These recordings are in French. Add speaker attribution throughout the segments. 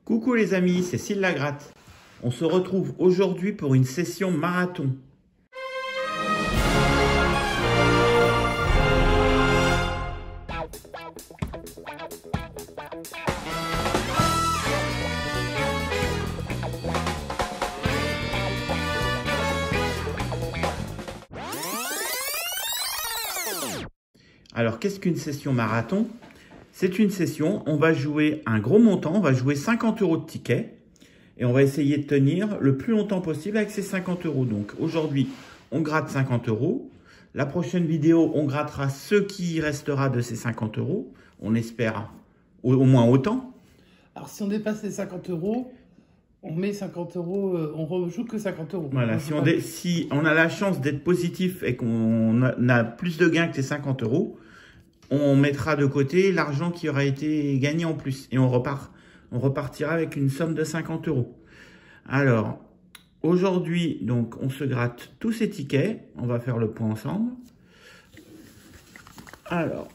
Speaker 1: Coucou les amis, c'est Syl Lagratte. On se retrouve aujourd'hui pour une session marathon. Alors, qu'est-ce qu'une session marathon? C'est une session, on va jouer un gros montant, on va jouer 50 € de tickets et on va essayer de tenir le plus longtemps possible avec ces 50 €. Donc aujourd'hui, on gratte 50 €. La prochaine vidéo, on grattera ce qui restera de ces 50 €. On espère au moins autant.
Speaker 2: Alors si on dépasse les 50 €, on met 50 €, on rejoue que 50 €.
Speaker 1: Voilà, si on a la chance d'être positif et qu'on a plus de gains que les 50 €, on mettra de côté l'argent qui aura été gagné en plus. Et on repartira avec une somme de 50 €. Alors, aujourd'hui, donc, on se gratte tous ces tickets. On va faire le point ensemble. Alors,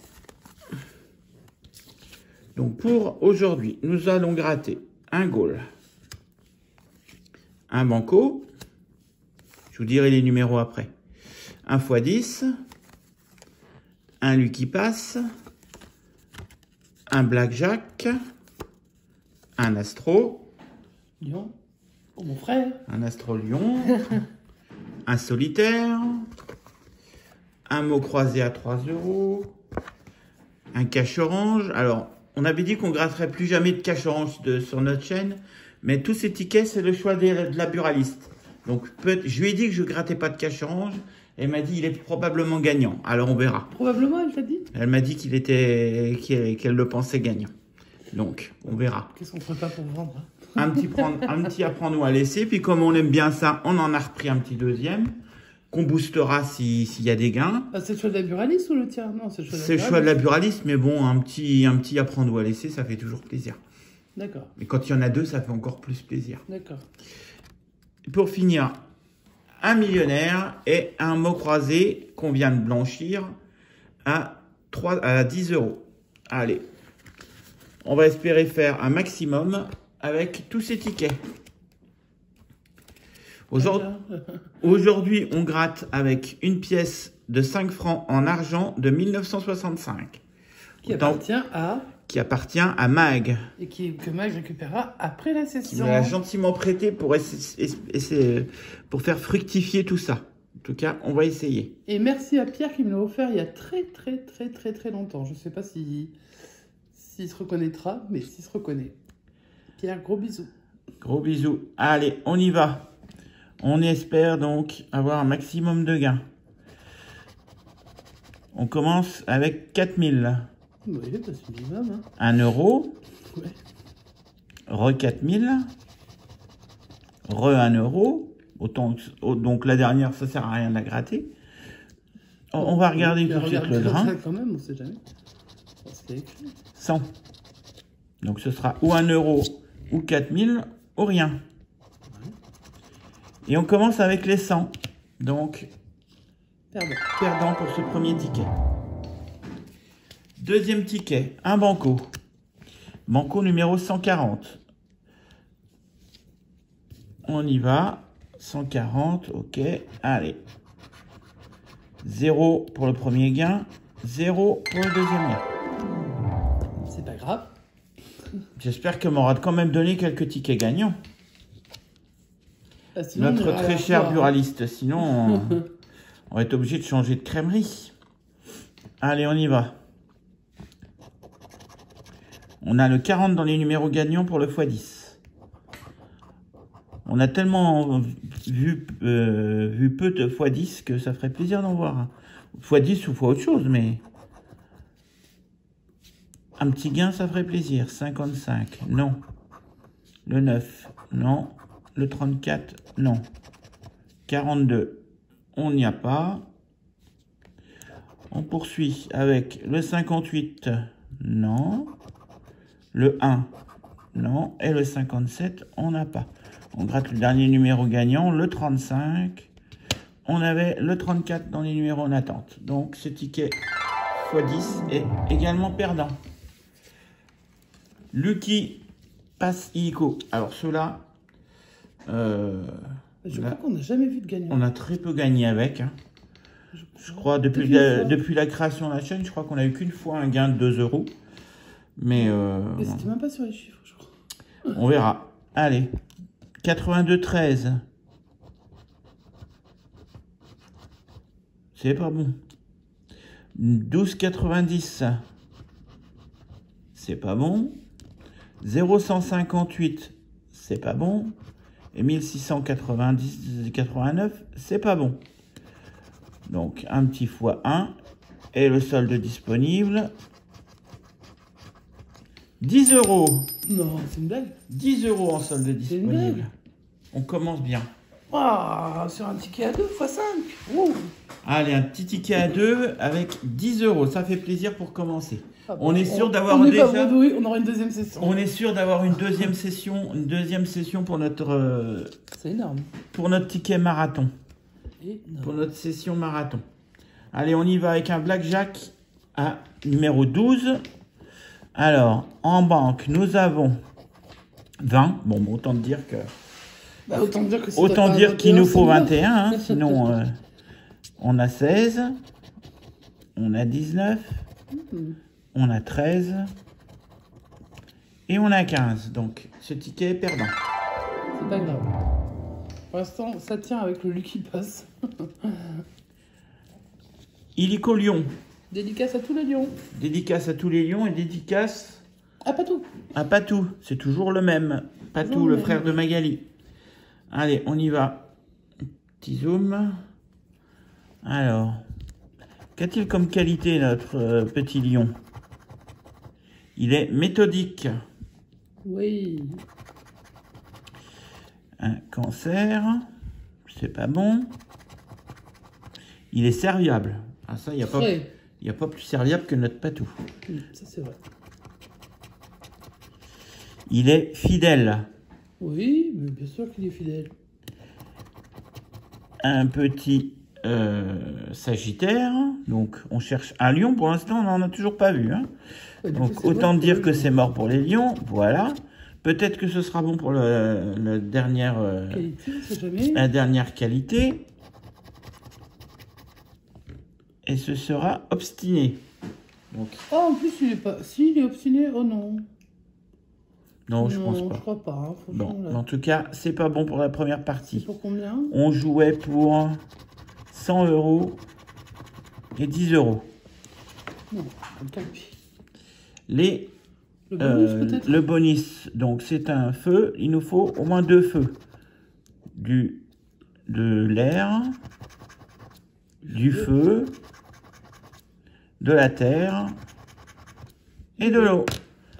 Speaker 1: donc pour aujourd'hui, nous allons gratter un goal, un banco, je vous dirai les numéros après, un x10, un lui qui passe, un blackjack, un astro,
Speaker 2: Lion, pour mon frère,
Speaker 1: un astro lion, un solitaire, un mot croisé à 3 €, un cache orange. Alors, on avait dit qu'on gratterait plus jamais de cache orange sur notre chaîne, mais tous ces tickets, c'est le choix de la buraliste. Donc, je lui ai dit que je ne grattais pas de cache orange. Elle m'a dit il est probablement gagnant. Alors, on verra.
Speaker 2: Probablement, elle t'a dit?
Speaker 1: Elle m'a dit qu'elle le pensait gagnant. Donc, on verra.
Speaker 2: Qu'est-ce qu'on ferait pas pour vendre, hein?
Speaker 1: Un petit à prendre ou à laisser. Puis, comme on aime bien ça, on en a repris un petit deuxième qu'on boostera s'il y a des gains.
Speaker 2: Ah, c'est le choix de la buraliste ou le tien? Non, c'est le choix de la buraliste.
Speaker 1: C'est le choix de la buraliste, mais bon, un petit à prendre ou à laisser, ça fait toujours plaisir.
Speaker 2: D'accord.
Speaker 1: Mais quand il y en a deux, ça fait encore plus plaisir.
Speaker 2: D'accord.
Speaker 1: Pour finir, un millionnaire et un mot croisé qu'on vient de blanchir à 10 €. Allez, on va espérer faire un maximum avec tous ces tickets. Aujourd'hui, on gratte avec une pièce de 5 francs en argent de 1965.
Speaker 2: Qui appartient à
Speaker 1: Mag.
Speaker 2: Et que Mag récupérera après la session.
Speaker 1: Il m'a gentiment prêté pour faire fructifier tout ça. En tout cas, on va essayer.
Speaker 2: Et merci à Pierre qui me l'a offert il y a très longtemps. Je ne sais pas s'il se reconnaîtra, mais s'il se reconnaît. Pierre, gros bisous.
Speaker 1: Gros bisous. Allez, on y va. On espère donc avoir un maximum de gains. On commence avec 4000.
Speaker 2: Oui, c'est minimum. Hein.
Speaker 1: 1 €.
Speaker 2: Ouais.
Speaker 1: Re 4000. Re 1 €. Donc la dernière, ça sert à rien de la gratter. On va regarder tout de suite le grain.
Speaker 2: Quand même, on sait jamais.
Speaker 1: 100. Donc ce sera ou 1 € ou 4000 ou rien.
Speaker 2: Ouais.
Speaker 1: Et on commence avec les 100. Donc,
Speaker 2: perdant
Speaker 1: pour ce premier ticket. Deuxième ticket, un banco. Banco numéro 140. On y va. 140, ok. Allez. 0 pour le premier gain. 0 pour le deuxième gain.
Speaker 2: C'est pas grave.
Speaker 1: J'espère qu'elle m'aura quand même donné quelques tickets gagnants. Notre très cher buraliste. Sinon, on va être obligé de changer de crèmerie. Allez, on y va. On a le 40 dans les numéros gagnants pour le x10. On a tellement vu peu de x10 que ça ferait plaisir d'en voir un. x10 ou x autre chose, mais un petit gain, ça ferait plaisir. 55, non. Le 9, non. Le 34, non. 42, on n'y a pas. On poursuit avec le 58, non. Le 1, non. Et le 57, on n'a pas. On gratte le dernier numéro gagnant, le 35. On avait le 34 dans les numéros en attente. Donc, ce ticket x10 est également perdant. Lucky passe illico. Alors ceux-là,
Speaker 2: Je
Speaker 1: là,
Speaker 2: crois qu'on n'a jamais vu de gagnant.
Speaker 1: on a très peu gagné avec. Hein. Je crois, depuis la création de la chaîne, je crois qu'on a eu qu'une fois un gain de 2 euros. Mais
Speaker 2: c'était même pas sur les chiffres, je crois.
Speaker 1: on verra. Allez, 82,13. C'est pas bon. 12,90. C'est pas bon. 0,158. C'est pas bon. Et 1690,89. C'est pas bon. Donc, un petit fois 1. Et le solde disponible. 10 euros.
Speaker 2: Non, c'est une blague.
Speaker 1: 10 euros en solde disponible.
Speaker 2: blague.
Speaker 1: On commence bien.
Speaker 2: Ah, sur un ticket à 2 x 5. Ouh.
Speaker 1: Allez, un petit ticket à 2 avec 10 euros. Ça fait plaisir pour commencer.
Speaker 2: Ah bah,
Speaker 1: on est sûr d'avoir
Speaker 2: on est
Speaker 1: déjà...
Speaker 2: pas bredouille, on aura une deuxième session.
Speaker 1: On est sûr d'avoir une deuxième session pour notre
Speaker 2: C'est énorme.
Speaker 1: pour notre ticket marathon.
Speaker 2: Énorme.
Speaker 1: Pour notre session marathon. Allez, on y va avec un blackjack à numéro 12. Alors, en banque, nous avons 20. Bon, autant dire que...
Speaker 2: Bah, autant dire que si
Speaker 1: Autant
Speaker 2: t'as pas
Speaker 1: dire
Speaker 2: un
Speaker 1: qu'il nous
Speaker 2: 21,
Speaker 1: faut
Speaker 2: c'est
Speaker 1: 21, hein, sinon on a 16, on a 19, on a 13 et on a 15. Donc ce ticket est perdant.
Speaker 2: C'est pas grave. Pour l'instant, ça tient avec le Lucky Pass.
Speaker 1: Illico Lyon.
Speaker 2: Dédicace à tous les lions.
Speaker 1: Dédicace à tous les lions et dédicace
Speaker 2: Ah, pas tout.
Speaker 1: à Patou. C'est toujours le même. Patou,
Speaker 2: Toujours
Speaker 1: le
Speaker 2: le
Speaker 1: frère
Speaker 2: même.
Speaker 1: de Magali. Allez, on y va. Petit zoom. Alors, qu'a-t-il comme qualité notre petit lion? Il est méthodique.
Speaker 2: Oui.
Speaker 1: Un cancer. C'est pas bon. Il est serviable. Ah ça, il n'y a, pas plus serviable que notre Patou.
Speaker 2: Ça, c'est vrai.
Speaker 1: Il est fidèle.
Speaker 2: Oui, mais bien sûr qu'il est fidèle.
Speaker 1: Un petit Sagittaire. Donc, on cherche un lion. Pour l'instant, on n'en a toujours pas vu. Hein.
Speaker 2: Bah, du
Speaker 1: Donc,
Speaker 2: coup, c'est
Speaker 1: autant
Speaker 2: mort
Speaker 1: dire
Speaker 2: pour
Speaker 1: que
Speaker 2: les
Speaker 1: c'est mort pour les lions. Voilà. Peut-être que ce sera bon pour la dernière
Speaker 2: qualité, on sait jamais.
Speaker 1: la dernière qualité. Et ce sera obstiné. Donc,
Speaker 2: Ah, en plus, il est pas... Si, il est obstiné, oh non.
Speaker 1: non, je pense
Speaker 2: je
Speaker 1: pas.
Speaker 2: crois pas. Hein, franchement,
Speaker 1: Bon,
Speaker 2: là.
Speaker 1: en tout cas, c'est pas bon pour la première
Speaker 2: C'est
Speaker 1: partie.
Speaker 2: pour combien?
Speaker 1: On jouait pour 100 euros et 10 euros.
Speaker 2: Non, tant pis.
Speaker 1: Les,
Speaker 2: Le bonus, peut-être?
Speaker 1: le bonus, donc c'est un feu. Il nous faut au moins 2 feux. De l'air, du feu, de la terre et de l'eau.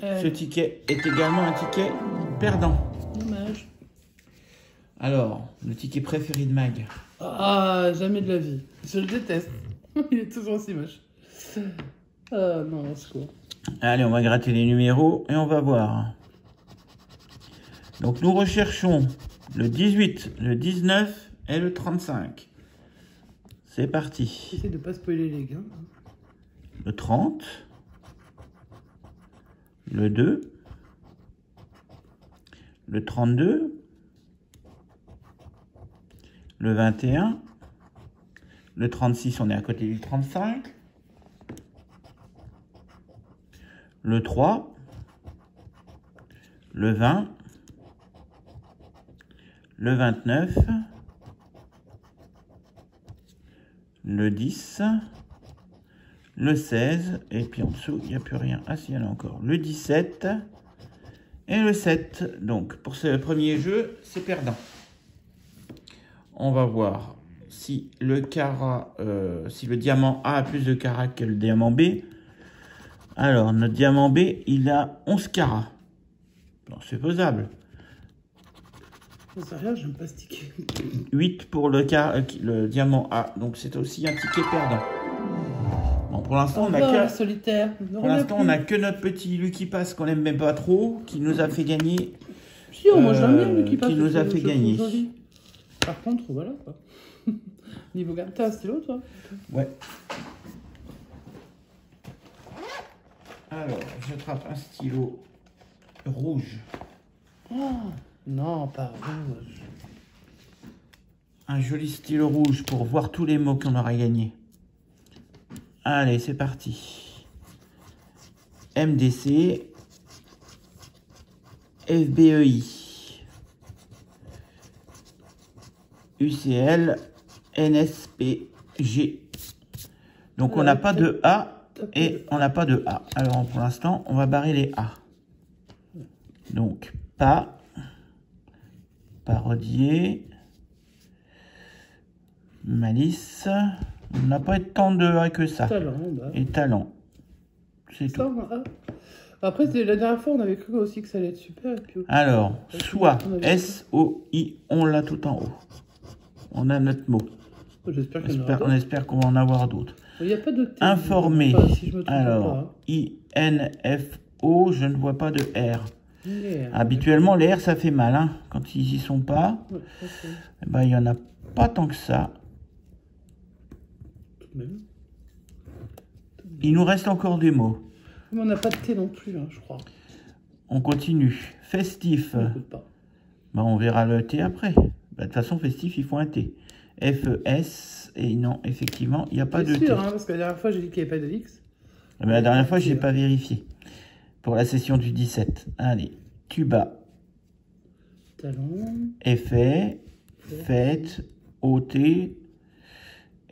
Speaker 1: Ce ticket est également un ticket perdant.
Speaker 2: Dommage.
Speaker 1: Alors, le ticket préféré de Mag.
Speaker 2: Ah, jamais de la vie. Je le déteste. Il est toujours aussi moche. Ah non, c'est quoi?
Speaker 1: Allez, on va gratter les numéros et on va voir. Donc, nous recherchons le 18, le 19 et le 35. C'est parti.
Speaker 2: J'essaie de pas spoiler les gars.
Speaker 1: Le 30. Le 2. Le 32. Le 21. Le 36, on est à côté du 35. Le 3. Le 20. Le 29. Le 10. Le 16. Et puis en dessous, il n'y a plus rien. Ah si, il y en a encore. Le 17. Et le 7. Donc, pour ce premier jeu, c'est perdant. On va voir si le carat, si le diamant A a plus de carats que le diamant B. Alors, notre diamant B, il a 11 carats. Bon, c'est faisable.
Speaker 2: J'en sais rien, j'aime pas ce ticket.
Speaker 1: 8 pour le diamant A. Donc, c'est aussi un ticket perdant. Bon, pour l'instant,
Speaker 2: solitaire.
Speaker 1: Pour l'instant, on n'a que notre petit Lucky Pass qu'on aime même pas trop, qui nous a fait gagner.
Speaker 2: Si, moi j'aime bien Lucky Pass.
Speaker 1: Qui nous a fait gagner.
Speaker 2: Par contre, voilà quoi. Niveau gamme, t'as un stylo toi?
Speaker 1: Ouais. Alors, j'attrape un stylo rouge.
Speaker 2: Oh, non, pas rouge.
Speaker 1: Un joli stylo rouge pour voir tous les mots qu'on aura gagnés. Allez, c'est parti. MDC. FBEI. UCL. NSPG. Donc on n'a pas de A et on n'a pas de A. Alors pour l'instant, on va barrer les A. Donc pas. Parodier. Malice. On n'a pas tant de A que ça.
Speaker 2: Talent, bah.
Speaker 1: Et talent. C'est tout.
Speaker 2: Ça, hein. Après, la dernière fois, on avait cru aussi que ça allait être super. Et puis,
Speaker 1: Alors, soit
Speaker 2: on avait-
Speaker 1: S-O-I, on l'a tout en haut. On a notre mot.
Speaker 2: J'espère qu'il y en aura
Speaker 1: On
Speaker 2: d'autres.
Speaker 1: espère qu'on va en avoir d'autres.
Speaker 2: Il n'y a pas de T.
Speaker 1: Informé.
Speaker 2: Enfin, si je me trompe
Speaker 1: Alors,
Speaker 2: pas.
Speaker 1: I-N-F-O, je ne vois pas de R.
Speaker 2: Yeah.
Speaker 1: Habituellement, les R, ça fait mal. Hein. Quand ils y sont pas,
Speaker 2: Ouais, ok.
Speaker 1: eh ben, il n'y en a pas tant que ça.
Speaker 2: Tout de même.
Speaker 1: Il nous reste encore des mots.
Speaker 2: Mais on n'a pas de T non plus, hein, je crois.
Speaker 1: On continue. Festif.
Speaker 2: On n'écoute pas.
Speaker 1: Ben, on verra le T après. Ben, de toute façon, festif, il faut un T. F-E-S. Et non, effectivement, il n'y a pas de
Speaker 2: C'est
Speaker 1: T.
Speaker 2: sûr, hein, parce que la dernière fois, j'ai dit qu'il n'y avait pas de X.
Speaker 1: Eh ben, la dernière fois, je n'ai pas vérifié. Pour la session du 17. Allez. Tuba.
Speaker 2: Talent.
Speaker 1: Effet. Fête. OT.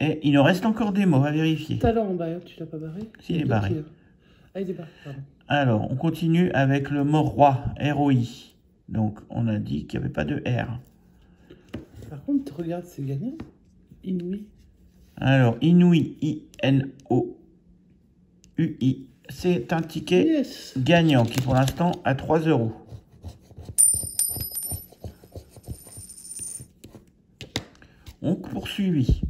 Speaker 1: Et il nous reste encore des mots à vérifier.
Speaker 2: Talent, bah, tu l'as pas barré?
Speaker 1: Si, il est barré.
Speaker 2: Ah, il est barré, pardon.
Speaker 1: Alors, on continue avec le mot roi. R-O-I. Donc, on a dit qu'il n'y avait pas de R.
Speaker 2: Par contre, regarde, c'est gagnant. Inouï.
Speaker 1: Alors, Inouï. I-N-O-U-I. C'est un ticket
Speaker 2: Yes.
Speaker 1: gagnant qui, pour l'instant, a 3 €. On poursuit.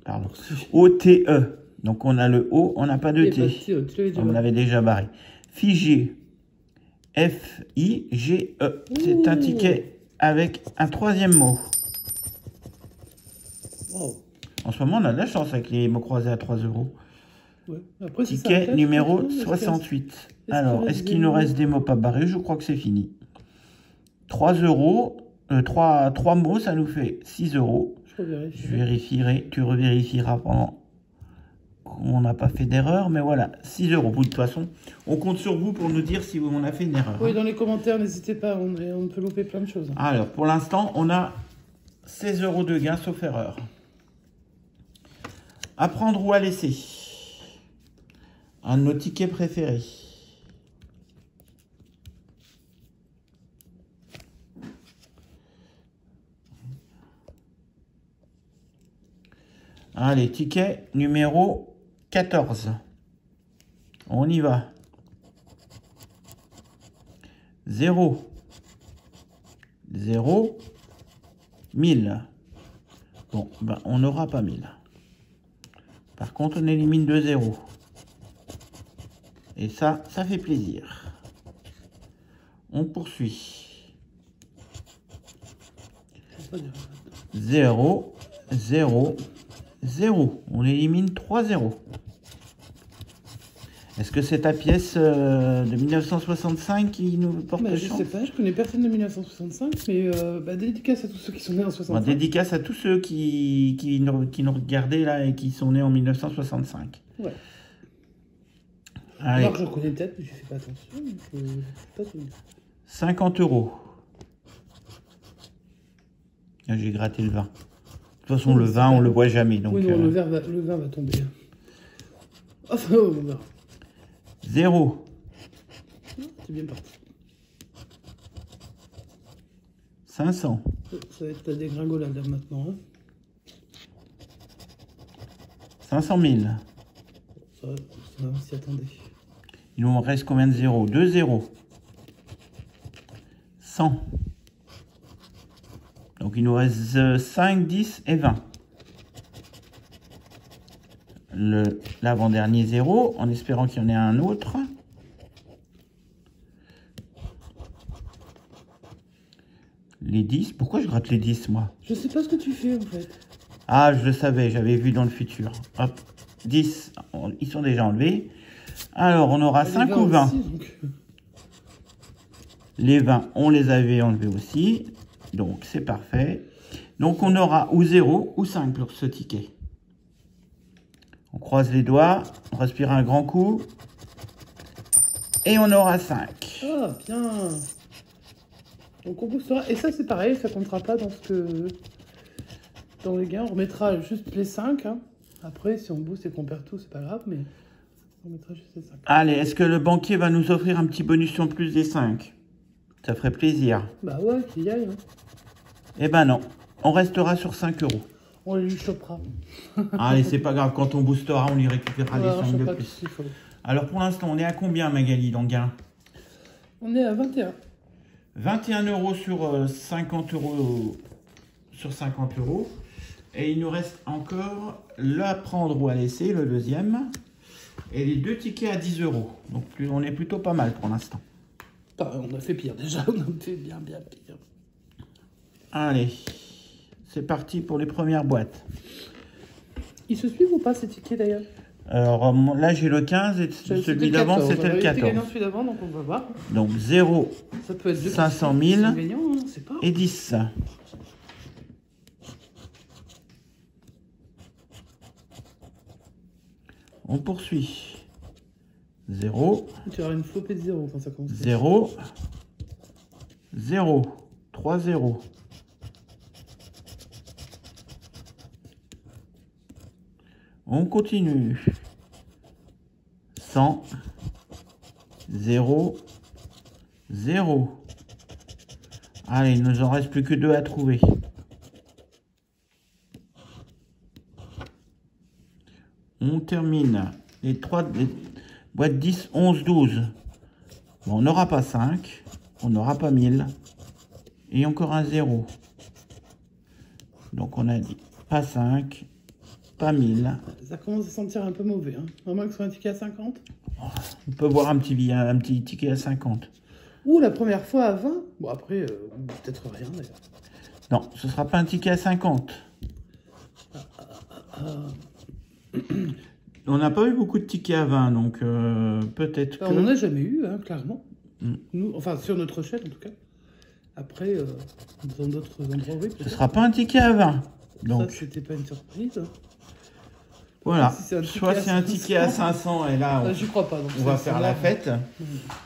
Speaker 1: Pardon. O-T-E. Donc, on a le O, on n'a pas de
Speaker 2: Il y a pas de
Speaker 1: T.
Speaker 2: T, tu l'avais déjà
Speaker 1: On
Speaker 2: barré.
Speaker 1: l'avait déjà barré. Figé. F-I-G-E. C'est un ticket avec un 3e mot.
Speaker 2: Wow.
Speaker 1: En ce moment, on a de la chance avec les mots croisés à 3 €.
Speaker 2: Ouais. Après, si ça
Speaker 1: Ticket
Speaker 2: reste,
Speaker 1: numéro
Speaker 2: franchement, est-ce qu'il
Speaker 1: 68.
Speaker 2: reste- est-ce
Speaker 1: Alors,
Speaker 2: qu'il
Speaker 1: est-ce
Speaker 2: reste
Speaker 1: qu'il
Speaker 2: des
Speaker 1: nous
Speaker 2: mots
Speaker 1: reste des mots pas barrés? Je crois que c'est fini. 3 €. 3 mots, ça nous fait 6 €.
Speaker 2: Je revérifie.
Speaker 1: Je vérifierai, tu revérifieras pendant qu'on n'a pas fait d'erreur. Mais voilà, 6 €. De toute façon, on compte sur vous pour nous dire si on a fait une erreur.
Speaker 2: Oui, dans les commentaires, n'hésitez pas, on peut louper plein de choses. Hein.
Speaker 1: Alors, pour l'instant, on a 16 € de gain, sauf erreur. À prendre ou à laisser. Un de nos tickets préférés. Allez, ticket numéro 14. On y va. 0. 0. 1000. Bon, ben, on n'aura pas 1000. Par contre, on élimine 2 0. Et ça fait plaisir. On poursuit. 0, 0, 0. On élimine 3 0. Est-ce que c'est ta pièce de 1965 qui nous porte
Speaker 2: Bah, je
Speaker 1: chance?
Speaker 2: sais pas, je connais personne de 1965, mais dédicace à tous ceux qui sont nés en
Speaker 1: Bon,
Speaker 2: 65.
Speaker 1: dédicace à tous ceux qui nous regardaient là et qui sont nés en 1965.
Speaker 2: Ouais.
Speaker 1: Allez,
Speaker 2: Alors je connais peut-être, mais je fais pas attention. Donc, pas tout.
Speaker 1: 50 €. Ah, j'ai gratté le vin. De toute façon, le vin, on le voit jamais. Donc,
Speaker 2: Oui, non, le vin va tomber. Enfin, on verra.
Speaker 1: 0.
Speaker 2: C'est bien parti.
Speaker 1: 500.
Speaker 2: Ça va être la dégringolade là, maintenant. Hein.
Speaker 1: 500 000.
Speaker 2: Ça, on s'y attendait.
Speaker 1: Il nous reste combien de zéros? 2 0. 100. Donc, il nous reste 5, 10 et 20. L'avant-dernier 0, en espérant qu'il y en ait un autre. Les 10. Pourquoi je gratte les 10, moi?
Speaker 2: Je sais pas ce que tu fais, en fait.
Speaker 1: Ah, je le savais, j'avais vu dans le futur. Hop, 10, ils sont déjà enlevés. Alors, on aura 5 ou 20.
Speaker 2: Aussi, donc...
Speaker 1: Les 20, on les avait enlevés aussi. Donc, c'est parfait. Donc, on aura ou 0 ou 5 pour ce ticket. On croise les doigts, on respire un grand coup. Et on aura 5.
Speaker 2: Ah, bien. Donc on boostera. Et ça, c'est pareil, ça comptera pas dans dans les gains. On remettra juste les 5. Hein. Après, si on booste et qu'on perd tout, c'est pas grave, mais on mettra juste les 5.
Speaker 1: Allez, est-ce que le banquier va nous offrir un petit bonus en plus des 5? Ça ferait plaisir.
Speaker 2: Bah ouais, qu'il y aille. Hein.
Speaker 1: Eh ben non, on restera sur 5 euros.
Speaker 2: On les lui chopera.
Speaker 1: Allez, c'est pas grave, quand on boostera, on y récupérera
Speaker 2: Ouais,
Speaker 1: les
Speaker 2: on
Speaker 1: 5 de
Speaker 2: chopera
Speaker 1: plus.
Speaker 2: tout ce qu'il faut.
Speaker 1: Alors pour l'instant, on est à combien, Magali, dans le gain?
Speaker 2: On est à 21.
Speaker 1: 21 euros sur 50 euros. Sur 50 euros. Et il nous reste encore la prendre ou à laisser, le deuxième. Et les 2 tickets à 10 euros. Donc on est plutôt pas mal pour l'instant.
Speaker 2: On a fait pire déjà, on a fait bien pire.
Speaker 1: Allez, c'est parti pour les premières boîtes.
Speaker 2: Ils se suivent ou pas ces tickets d'ailleurs?
Speaker 1: Alors là j'ai le 15 et celui d'avant c'était le 14.
Speaker 2: Gagnant celui d'avant, donc on va voir.
Speaker 1: Donc 0,
Speaker 2: Ça peut être
Speaker 1: 500 000
Speaker 2: gagnants, hein, c'est pas.
Speaker 1: et 10. On poursuit. 0,
Speaker 2: Tu auras une flopée de 0 quand ça commence.
Speaker 1: 0, 0, 3 0. On continue. 100, 0, 0. Allez, il nous en reste plus que 2 à trouver. On termine les boîtes 10, 11, 12. Bon, on n'aura pas 5, on n'aura pas 1000. Et encore un 0. Donc on a dit pas 5, pas 1000.
Speaker 2: Ça commence à sentir un peu mauvais. Hein. À moins que ce soit un ticket à 50.
Speaker 1: On peut voir un petit ticket à 50.
Speaker 2: Ou la première fois à 20. Bon, après, peut-être rien d'ailleurs.
Speaker 1: Non, ce sera pas un ticket à 50. On n'a pas eu beaucoup de tickets à 20, donc peut-être que...
Speaker 2: On n'en a jamais eu, hein, clairement.
Speaker 1: Mm.
Speaker 2: Nous, enfin, sur notre chaîne en tout cas. Après, dans d'autres endroits, oui.
Speaker 1: Ce sera pas un ticket à 20. Donc
Speaker 2: ça, c'était pas une surprise.
Speaker 1: voilà,
Speaker 2: Si c'est
Speaker 1: soit c'est un ticket à 500 et là
Speaker 2: J'y crois pas. Donc
Speaker 1: on va faire la fête.
Speaker 2: Mm.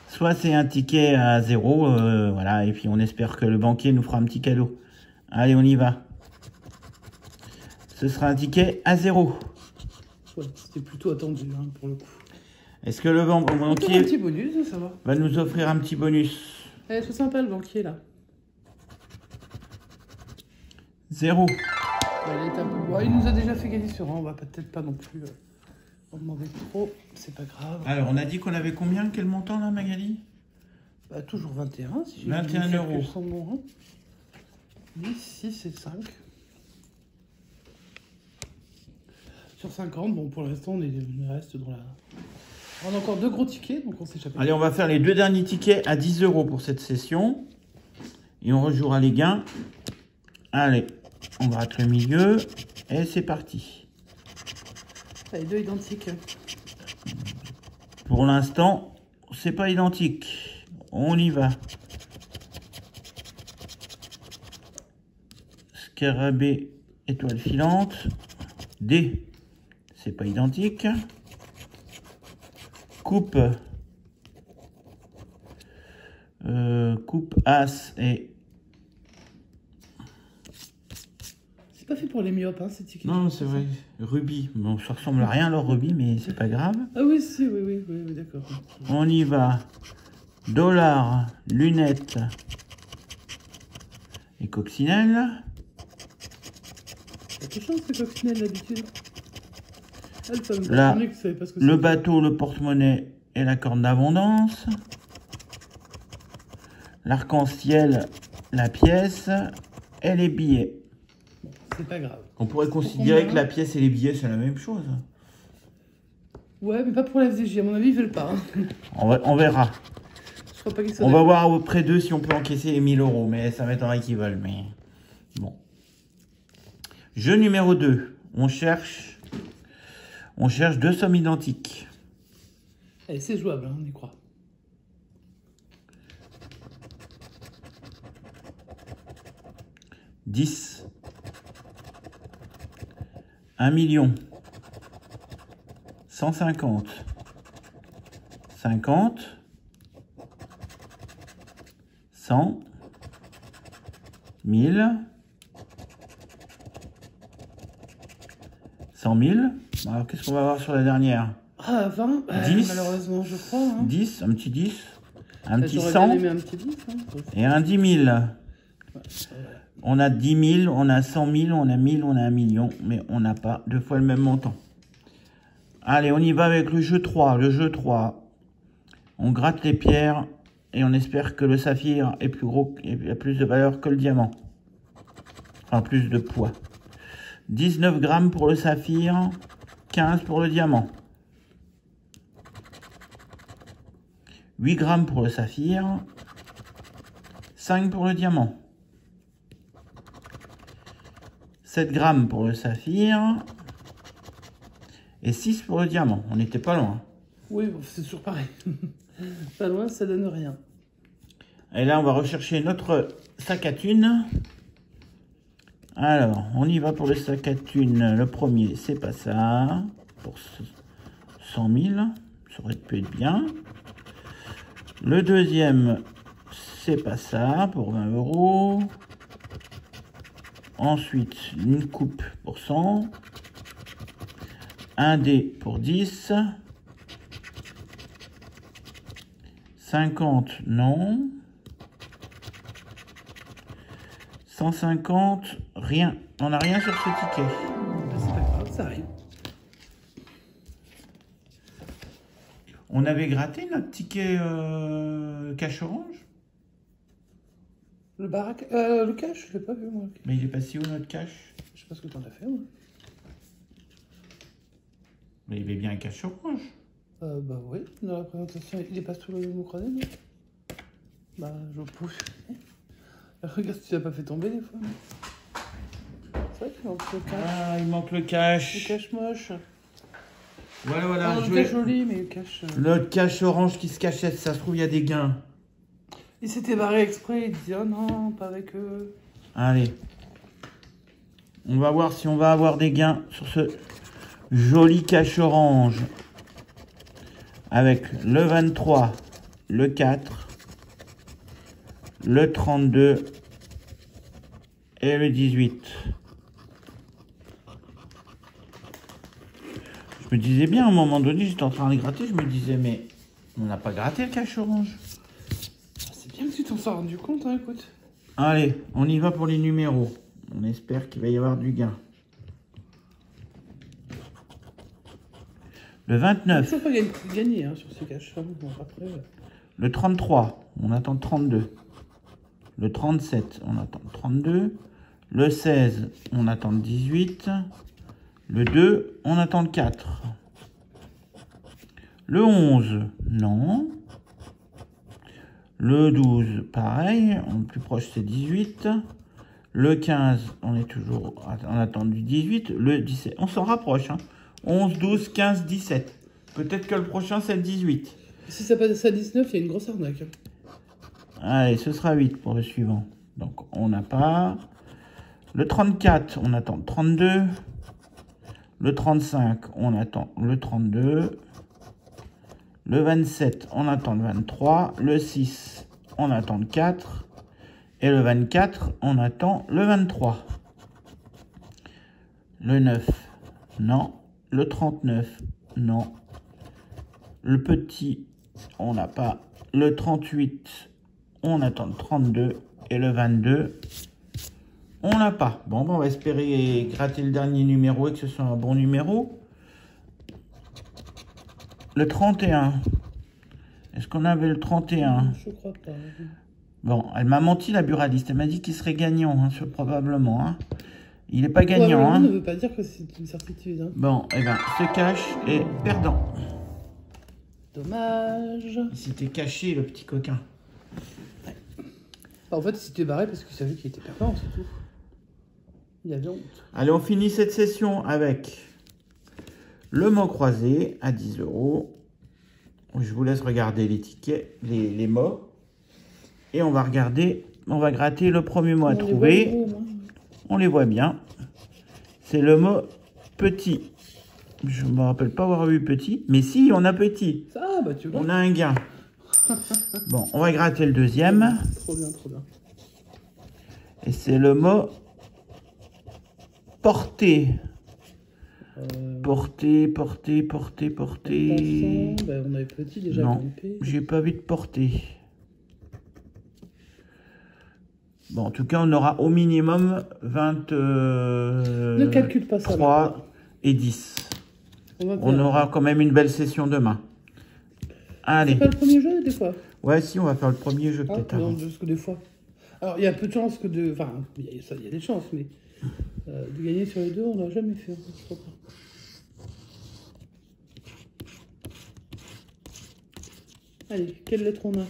Speaker 1: Soit c'est un ticket à 0, voilà, et puis on espère que le banquier nous fera un petit cadeau. Allez, on y va. Ce sera un ticket à 0.
Speaker 2: Ouais, c'était plutôt attendu hein, pour le coup.
Speaker 1: Est-ce que le
Speaker 2: Un
Speaker 1: banquier
Speaker 2: petit bonus, ça va.
Speaker 1: va nous offrir un petit bonus?
Speaker 2: Eh, c'est sympa le banquier là.
Speaker 1: 0.
Speaker 2: Bon, il nous a déjà fait gagner sur un, on va peut-être pas non plus en demander trop, c'est pas grave.
Speaker 1: Alors, on a dit qu'on avait combien? Quel montant là, Magali?
Speaker 2: Bah, toujours 21, si j'ai
Speaker 1: 21 euros.
Speaker 2: 10, 6 et 5. Sur 50, bon, pour l'instant, on reste dans la... On a encore 2 gros tickets, donc on s'échappe.
Speaker 1: Allez, on va faire les 2 derniers tickets à 10 euros pour cette session. Et on rejouera les gains. Allez, on gratte le milieu. Et c'est parti.
Speaker 2: Les 2 identiques.
Speaker 1: Pour l'instant, c'est pas identique. On y va. Scarabée, étoile filante. D. C'est pas identique. Coupe. Coupe As et...
Speaker 2: C'est pas fait pour les myopes, hein, ces tickets.
Speaker 1: Non, c'est vrai. Rubis. Bon, ça ressemble à rien leur rubis, mais c'est pas grave.
Speaker 2: Ah oui, si, oui, d'accord.
Speaker 1: On y va. Dollar, lunettes et coccinelle.
Speaker 2: Il y a quelque chose, ces coccinelles, d'habitude.
Speaker 1: Là, le bateau, le porte-monnaie et la corne d'abondance. L'arc-en-ciel, la pièce et les billets.
Speaker 2: C'est pas grave.
Speaker 1: On pourrait considérer que la pièce et les billets, c'est la même chose.
Speaker 2: Ouais, mais pas pour la FDJ. À mon avis, ils veulent pas. Hein.
Speaker 1: On verra.
Speaker 2: Je crois pas qu'ils soient
Speaker 1: On va voir auprès d'eux si on peut encaisser les 1000 euros. Mais ça m'étonnerait qu'ils veulent. Mais bon. Jeu numéro 2. On cherche 2 sommes identiques.
Speaker 2: Allez, c'est jouable, hein, on y croit.
Speaker 1: 10. 1 million. 150. 50. 100. 1000. 100 000. Alors, qu'est-ce qu'on va avoir sur la dernière?
Speaker 2: Ah, 20,
Speaker 1: 10.
Speaker 2: malheureusement, je crois. Hein.
Speaker 1: 10, un petit 10. Un petit
Speaker 2: J'aurais
Speaker 1: 100.
Speaker 2: bien aimé un petit 10. Hein.
Speaker 1: Et un 10 000.
Speaker 2: Ouais.
Speaker 1: On a 10 000, on a 100 000, on a 1000, on a 1 million. Mais on n'a pas deux fois le même montant. Allez, on y va avec le jeu 3. Le jeu 3. On gratte les pierres et on espère que le saphir est plus gros et a plus de valeur que le diamant. Enfin, plus de poids. 19 grammes pour le saphir, 15 pour le diamant. 8 grammes pour le saphir, 5 pour le diamant. 7 grammes pour le saphir et 6 pour le diamant. On n'était pas loin.
Speaker 2: Oui, bon, c'est toujours pareil. Pas loin, ça donne rien.
Speaker 1: Et là, on va rechercher notre sac à thunes. Alors, on y va pour le sac à thunes. Le premier, c'est pas ça. Pour 100 000, ça aurait pu être bien. Le deuxième, c'est pas ça, pour 20 euros. Ensuite, une coupe pour 100. Un dé pour 10. 50, non. 150, rien. On n'a rien sur ce ticket.
Speaker 2: C'est pas grave, ça arrive.
Speaker 1: On avait gratté notre ticket cash orange.
Speaker 2: Le cash, je l'ai pas vu, moi.
Speaker 1: Mais il est passé où notre cash?
Speaker 2: Je sais pas ce que t'en as fait, moi.
Speaker 1: Mais il y avait bien un cash orange.
Speaker 2: Bah oui, dans la présentation, il est pas sous le mot croisé, non? Bah, je pousse. Regarde si tu l'as pas fait tomber des fois. C'est vrai qu'il manque le cash.
Speaker 1: Ah, il manque le cash.
Speaker 2: Le cash moche.
Speaker 1: Voilà, voilà.
Speaker 2: Le cash joli, mais le cash...
Speaker 1: Le cash orange qui se cachait, ça se trouve, il y a des gains.
Speaker 2: Il s'était barré exprès, il disait oh non, pas avec eux.
Speaker 1: Allez. On va voir si on va avoir des gains sur ce joli cash orange. Avec le 23, le 4, le 32 et le 18. Je me disais bien, à un moment donné, j'étais en train de gratter, je me disais, mais on n'a pas gratté le cash orange.
Speaker 2: C'est bien que tu t'en sois rendu compte, hein, écoute.
Speaker 1: Allez, on y va pour les numéros. On espère qu'il va y avoir du gain. Le 29.
Speaker 2: Il ne faut pas gagner hein, sur ces cash. Bon, après,
Speaker 1: Le 33, on attend 32. Le 37, on attend 32. Le 16, on attend 18. Le 2, on attend 4. Le 11, non. Le 12, pareil. Le plus proche, c'est 18. Le 15, on est toujours en attente du 18. Le 17, on s'en rapproche. Hein. 11, 12, 15, 17. Peut-être que le prochain, c'est le 18.
Speaker 2: Si ça passe à 19, il y a une grosse arnaque.
Speaker 1: Allez, ce sera 8 pour le suivant. Donc, on n'a pas. Le 34, on attend 32. Le 35, on attend le 32. Le 27, on attend le 23. Le 6, on attend le 4. Et le 24, on attend le 23. Le 9, non. Le 39, non. Le petit, on n'a pas. Le 38, on attend le 32. Et le 22, on n'a pas. Bon, on va espérer gratter le dernier numéro et que ce soit un bon numéro. Le 31. Est-ce qu'on avait le 31?
Speaker 2: Je crois pas.
Speaker 1: Bon, elle m'a menti, la buraliste. Elle m'a dit qu'il serait gagnant, hein, probablement. Hein. Il n'est pas gagnant. Hein.
Speaker 2: ne veut pas dire que c'est une certitude. Hein.
Speaker 1: Bon, eh bien, ce cash est perdant.
Speaker 2: Dommage.
Speaker 1: Il s'était caché, le petit coquin.
Speaker 2: Ouais. En fait, il s'était barré parce qu'il savait qu'il était perdant, c'est tout. Il avait honte.
Speaker 1: Allez, on finit cette session avec le mot croisé à 10 €. Je vous laisse regarder les tickets, les mots. Et on va regarder, on va gratter le premier mot à trouver. On les voit bien. C'est le mot petit. Je ne me rappelle pas avoir vu petit, mais si, on a petit.
Speaker 2: Ah, bah tu vois.
Speaker 1: On a un gain. Bon, on va gratter le deuxième.
Speaker 2: Trop bien, trop bien.
Speaker 1: Et c'est le mot porter. Porter.
Speaker 2: Ben, on avait petit déjà.
Speaker 1: Non, j'ai pas vu de porter. Bon, en tout cas, on aura au minimum 20...
Speaker 2: Ne calcule pas ça.
Speaker 1: 3 et 10. On aura quand même une belle session demain. Allez.
Speaker 2: C'est pas le premier jeu, des fois?
Speaker 1: Ouais, si, on va faire le premier jeu peut-être avant.
Speaker 2: Non, juste que des fois. Alors, il y a peu de chances que de... Enfin, il y a des chances, mais... de gagner sur les deux, on l'a jamais fait. Allez, quelle lettre on a?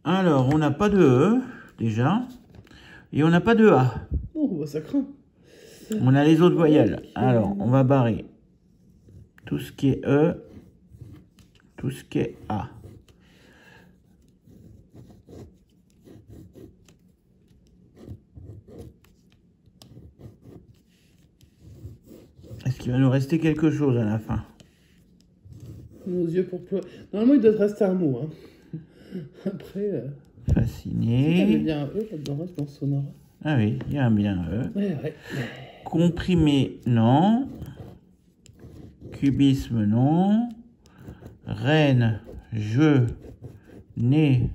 Speaker 1: Alors, on n'a pas de E, déjà. Et on n'a pas de A.
Speaker 2: Oh, bah, ça craint.
Speaker 1: On a les autres voyelles. Alors, on va barrer tout ce qui est E, tout ce qui est A. Est-ce qu'il va nous rester quelque chose à la fin?
Speaker 2: Nos yeux pour pleurer. Normalement, il doit te rester un mot. Hein. Après...
Speaker 1: Fasciné.
Speaker 2: Il y a bien un E là-dedans, dans Sonora.
Speaker 1: Ah oui, il y a un bien E.
Speaker 2: Ouais.
Speaker 1: Comprimé, non. Cubisme, non. Reine, jeu, nez,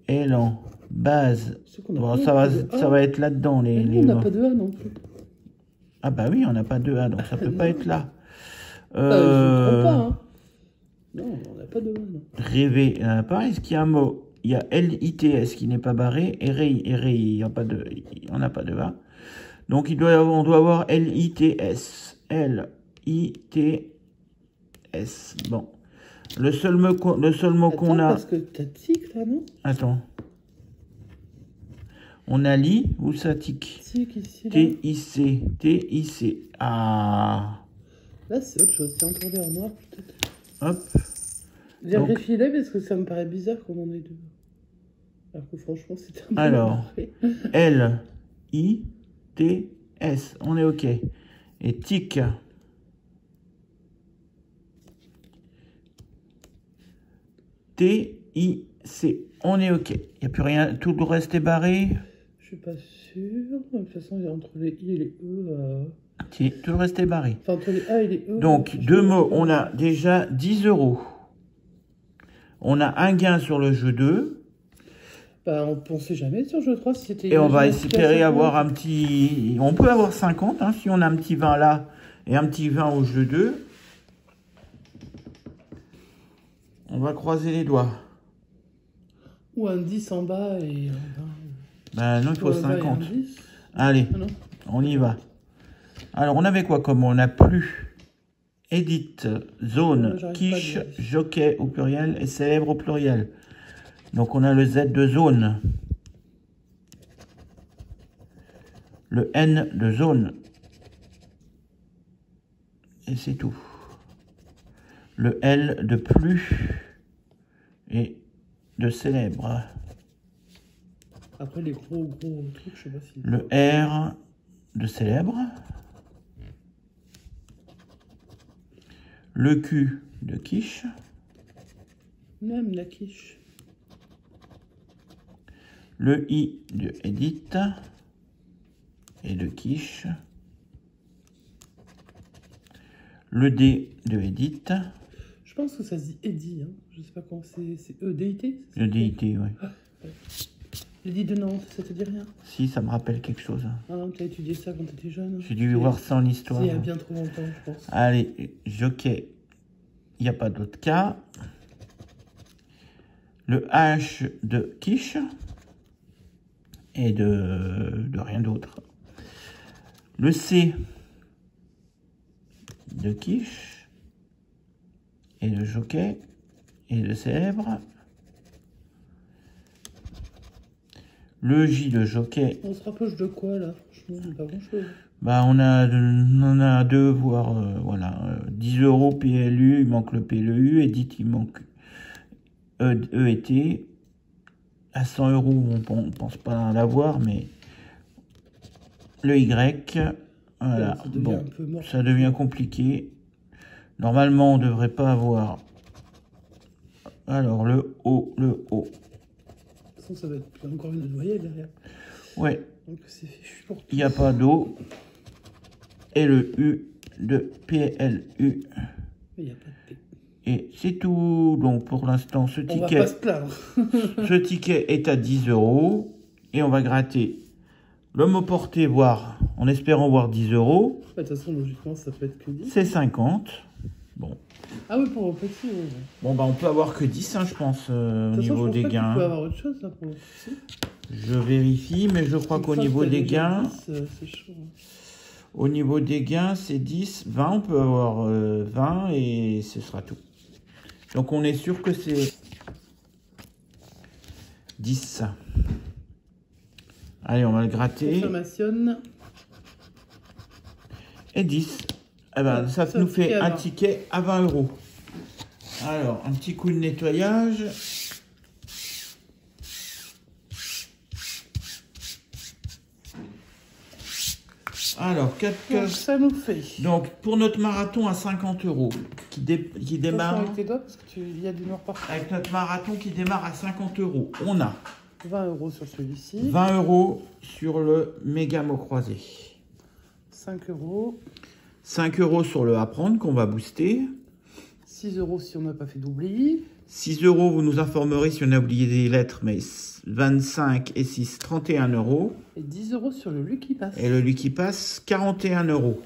Speaker 1: élan, base. Bon, ça va être là-dedans.
Speaker 2: On n'a pas de A non plus.
Speaker 1: Ah bah oui, on n'a pas de A, donc ça peut pas être là.
Speaker 2: Je ne comprends pas, hein. Non, on n'a pas de A, non.
Speaker 1: Rêver, il n'y en a pas. Est-ce qu'il y a un mot? Il y a LITS qui n'est pas barré. Et il n'y a pas de... On n'a pas de A. Donc on doit avoir LITS. LITS. Bon. Le seul mot qu'on a...
Speaker 2: Parce que t'as tic, là, non?
Speaker 1: Attends. On a li ou ça tic?
Speaker 2: Tic, ici, là.
Speaker 1: T-I-C. T-I-C. Ah.
Speaker 2: Là, c'est autre chose. Tiens, encore les en noir, peut-être.
Speaker 1: Hop.
Speaker 2: Vérifiez-les, parce que ça me paraît bizarre qu'on en ait deux. Alors que franchement, c'était un peu...
Speaker 1: Alors, L-I-T-S. On est OK. Et tic. T-I-C. On est OK. Il n'y a plus rien. Tout le reste est barré.
Speaker 2: Je suis pas sûr. De toute façon, il y a entre les I et les E...
Speaker 1: Si, tout le reste est barré.
Speaker 2: Enfin, entre les A et les E...
Speaker 1: Donc, deux mots. On a déjà 10 €. On a un gain sur le jeu 2.
Speaker 2: Bah, on pensait jamais sur jeu 3 si c'était...
Speaker 1: Et on va espérer avoir un petit... On peut avoir 50, hein, si on a un petit 20 là et un petit 20 au jeu 2. On va croiser les doigts.
Speaker 2: Ou un 10 en bas et...
Speaker 1: Ben non, il faut 50. Allez, on y va. Alors, on avait quoi comme on n'a plus? Edit, zone, quiche, jockey au pluriel et célèbre au pluriel. Donc, on a le Z de zone. Le N de zone. Et c'est tout. Le L de plus. Et de célèbre.
Speaker 2: Après, les gros trucs, je sais pas si...
Speaker 1: Le R de célèbre. Le Q de quiche.
Speaker 2: Même la quiche.
Speaker 1: Le I de edit. Et de quiche. Le D de edit.
Speaker 2: Je pense que ça se dit Eddy, hein. Je sais pas comment c'est E-D-I-T.
Speaker 1: Le DIT, oui.
Speaker 2: Ah, ouais. Eddy de Nantes, ça te dit rien?
Speaker 1: Si, ça me rappelle quelque chose.
Speaker 2: Ah non, t'as étudié ça quand t'étais jeune.
Speaker 1: J'ai dû voir ça en histoire.
Speaker 2: Il y a bien trop longtemps, je pense.
Speaker 1: Allez, jockey. Il n'y a pas d'autre cas. Le H de quiche. Et de rien d'autre. Le C de quiche. Et de jockey. Et de célèbre. Le J de jockey.
Speaker 2: On se rapproche de quoi, là? Franchement, pas grand-chose.
Speaker 1: Bah, on en a deux, voire, voilà, 10 € PLU, il manque le PLU, Edit, il manque E et T. À 100 €, on pense pas l'avoir, mais le Y. Voilà,
Speaker 2: Ça devient
Speaker 1: bon,
Speaker 2: un peu mort.
Speaker 1: ça devient compliqué. Normalement, on ne devrait pas avoir... Alors, le O, le O.
Speaker 2: De toute façon, ça va être encore une autre voyelle derrière.
Speaker 1: Ouais,
Speaker 2: Donc c'est fichu pour tout.
Speaker 1: il n'y a pas d'O. Et le U de PLU.
Speaker 2: Il n'y a pas de P.
Speaker 1: Et c'est tout. Donc, pour l'instant, ce
Speaker 2: On va
Speaker 1: ticket...
Speaker 2: pas se plaindre.
Speaker 1: Ce ticket est à 10 €. Et on va gratter le mot porté, voire, en espérant voir 10 €.
Speaker 2: De toute façon, logiquement, ça peut être que 10.
Speaker 1: C'est 50. Bon.
Speaker 2: Ah oui, pour le petit, oui.
Speaker 1: Bon, bah, on peut avoir que 10, hein, je pense, au
Speaker 2: De toute façon,
Speaker 1: niveau
Speaker 2: je
Speaker 1: des
Speaker 2: pense pas que tu
Speaker 1: gains.
Speaker 2: peux avoir autre chose, là, pour le petit.
Speaker 1: Je vérifie, mais je crois
Speaker 2: Une
Speaker 1: qu'au
Speaker 2: fois
Speaker 1: niveau
Speaker 2: que t'as
Speaker 1: des
Speaker 2: déjà
Speaker 1: gains,
Speaker 2: 10, c'est chaud.
Speaker 1: au niveau des gains, c'est 10, 20, on peut avoir 20 et ce sera tout. Donc, on est sûr que c'est 10. Allez, on va le gratter.
Speaker 2: Confirmation.
Speaker 1: Et 10. Eh ben, ça
Speaker 2: Ça,
Speaker 1: nous fait
Speaker 2: ticket à
Speaker 1: un
Speaker 2: 20.
Speaker 1: ticket à 20 €. Alors, un petit coup de nettoyage. Alors, 4
Speaker 2: Donc,
Speaker 1: cases.
Speaker 2: ça nous fait.
Speaker 1: Donc, pour notre marathon à 50 €, qui
Speaker 2: Attention
Speaker 1: démarre,
Speaker 2: avec tes doigts, parce qu'il y a du noir partout.
Speaker 1: avec notre marathon qui démarre à 50 €, on a
Speaker 2: 20 € sur celui-ci.
Speaker 1: 20 € sur le méga mot croisé.
Speaker 2: 5 €.
Speaker 1: 5 € sur le apprendre qu'on va booster.
Speaker 2: 6 € si on n'a pas fait d'oubli.
Speaker 1: 6 €, vous nous informerez si on a oublié des lettres, mais 25 et 6, 31 €.
Speaker 2: Et 10 € sur le Lucky Pass.
Speaker 1: Et le lui qui passe, 41 €.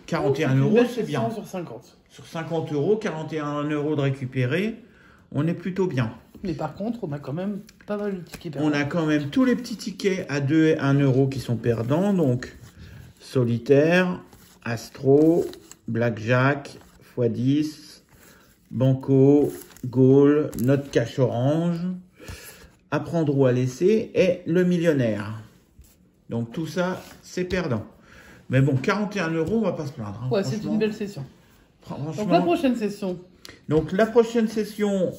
Speaker 1: 41
Speaker 2: une
Speaker 1: €,
Speaker 2: belle
Speaker 1: c'est bien.
Speaker 2: session sur 50.
Speaker 1: Sur 50 €, 41 € de récupérer, on est plutôt bien.
Speaker 2: Mais par contre, on a quand même pas mal de tickets
Speaker 1: On
Speaker 2: perdants.
Speaker 1: a quand même tous les petits tickets à 2 et 1 € qui sont perdants. Donc, solitaire, astro, blackjack, x10, banco, goal, note cash orange, apprendre ou à laisser et le millionnaire. Donc, tout ça, c'est perdant. Mais bon, 41 €, on va pas se plaindre. Hein,
Speaker 2: Ouais, c'est
Speaker 1: franchement.
Speaker 2: une belle session.
Speaker 1: Franchement.
Speaker 2: Donc la prochaine session.
Speaker 1: Donc, la prochaine session,